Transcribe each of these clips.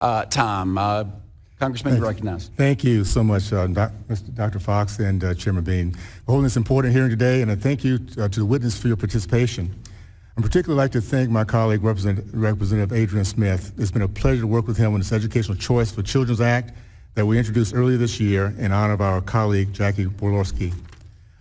time. Congressman, you recognized. Thank you so much, Dr. Fox and Chairman Bean, for holding this important hearing today, and thank you to the witness for your participation. I'd particularly like to thank my colleague, Representative Adrian Smith. It's been a pleasure to work with him on this Educational Choice for Children's Act that we introduced earlier this year in honor of our colleague, Jackie Borlorski.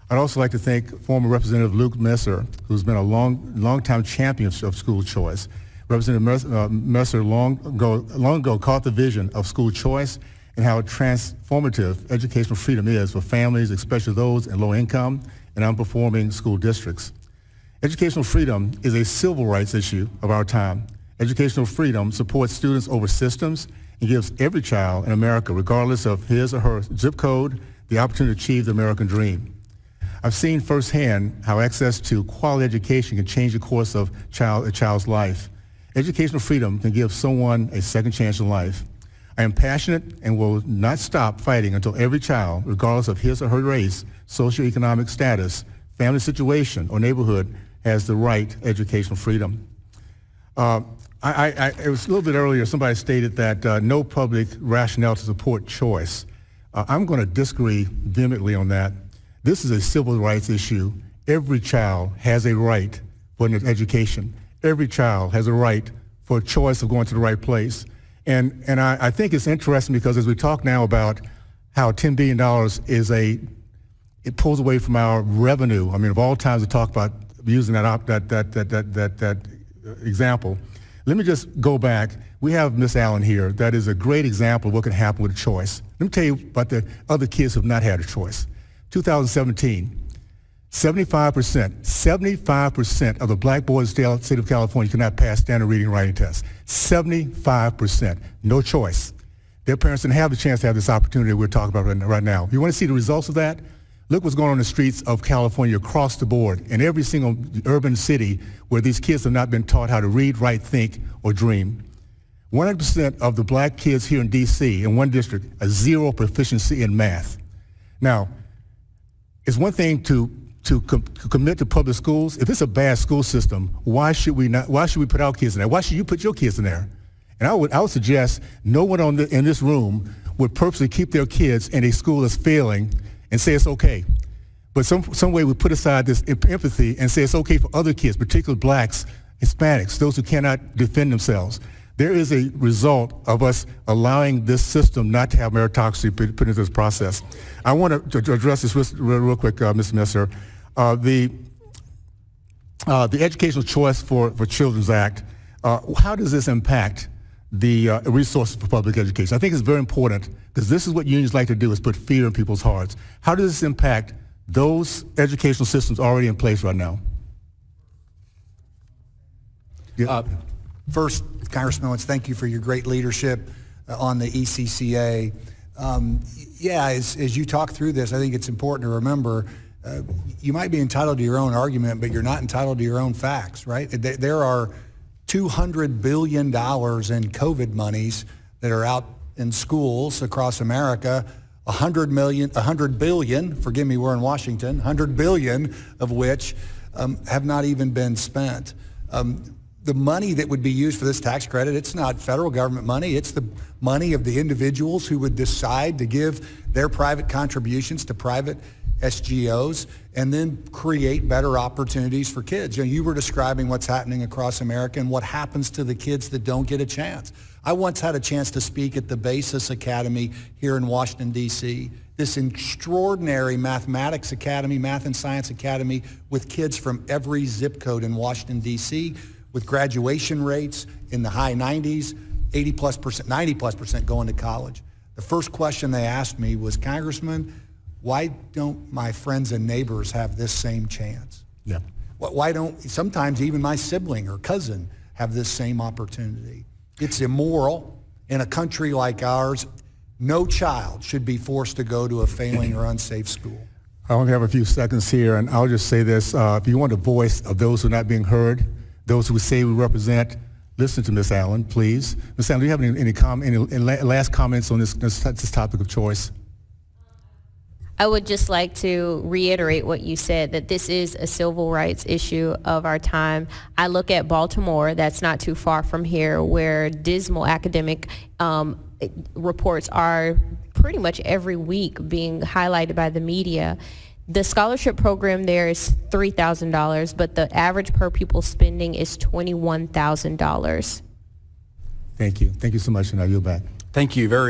I'd also like to thank former Representative Luke Messer, who's been a long-time champion of school choice. Representative Messer long ago caught the vision of school choice and how transformative educational freedom is for families, especially those in low income and unperforming school districts. Educational freedom is a civil rights issue of our time. Educational freedom supports students over systems and gives every child in America, regardless of his or her zip code, the opportunity to achieve the American dream. I've seen firsthand how access to quality education can change the course of a child's life. Educational freedom can give someone a second chance in life. I am passionate and will not stop fighting until every child, regardless of his or her race, socioeconomic status, family situation, or neighborhood, has the right educational freedom. It was a little bit earlier, somebody stated that no public rationale to support choice. I'm going to disagree vehemently on that. This is a civil rights issue. Every child has a right for an education. Every child has a right for a choice of going to the right place. And I think it's interesting because as we talk now about how $10 billion it pulls away from our revenue. I mean, of all times to talk about using that example. Let me just go back. We have Miss Allen here. That is a great example of what can happen with a choice. Let me tell you about the other kids who have not had a choice. 2017. 75% of the black boys in the state of California cannot pass standard reading and writing tests. 75%, no choice. Their parents didn't have the chance to have this opportunity we're talking about right now. You want to see the results of that? Look what's going on in the streets of California across the board in every single urban city where these kids have not been taught how to read, write, think, or dream. 100% of the black kids here in D.C. in one district are zero proficiency in math. Now, it's one thing to commit to public schools. If it's a bad school system, why should we put our kids in there? Why should you put your kids in there? And I would suggest no one in this room would purposely keep their kids in a school that's failing and say it's okay. But some way we put aside this empathy and say it's okay for other kids, particularly blacks, Hispanics, those who cannot defend themselves. There is a result of us allowing this system not to have meritocracy put into this process. I want to address this real quick, Mr. Messer. The Educational Choice for Children's Act, how does this impact the resources for public education? I think it's very important because this is what unions like to do, is put fear in people's hearts. How does this impact those educational systems already in place right now? Yeah. First, Congressman Owens, thank you for your great leadership on the ECCA. As you talk through this, I think it's important to remember you might be entitled to your own argument, but you're not entitled to your own facts, right? There are $200 billion in COVID monies that are out in schools across America. 100 billion, forgive me, we're in Washington, 100 billion of which have not even been spent. The money that would be used for this tax credit, it's not federal government money, it's the money of the individuals who would decide to give their private contributions to private SGOs and then create better opportunities for kids. You were describing what's happening across America and what happens to the kids that don't get a chance. I once had a chance to speak at the Basis Academy here in Washington, D.C., this extraordinary mathematics academy, math and science academy with kids from every zip code in Washington, D.C., with graduation rates in the high 90s, 90+% going to college. The first question they asked me was, Congressman, why don't my friends and neighbors have this same chance? Yeah. Why don't sometimes even my sibling or cousin have this same opportunity? It's immoral. In a country like ours, no child should be forced to go to a failing or unsafe school. I only have a few seconds here, and I'll just say this. If you want a voice of those who are not being heard, those who say we represent, listen to Ms. Allen, please. Ms. Allen, do you have any last comments on this topic of choice? I would just like to reiterate what you said, that this is a civil rights issue of our time. I look at Baltimore, that's not too far from here, where dismal academic reports are pretty much every week being highlighted by the media. The scholarship program there is $3,000, but the average per pupil spending is $21,000. Thank you. Thank you so much, and I yield back. Thank you very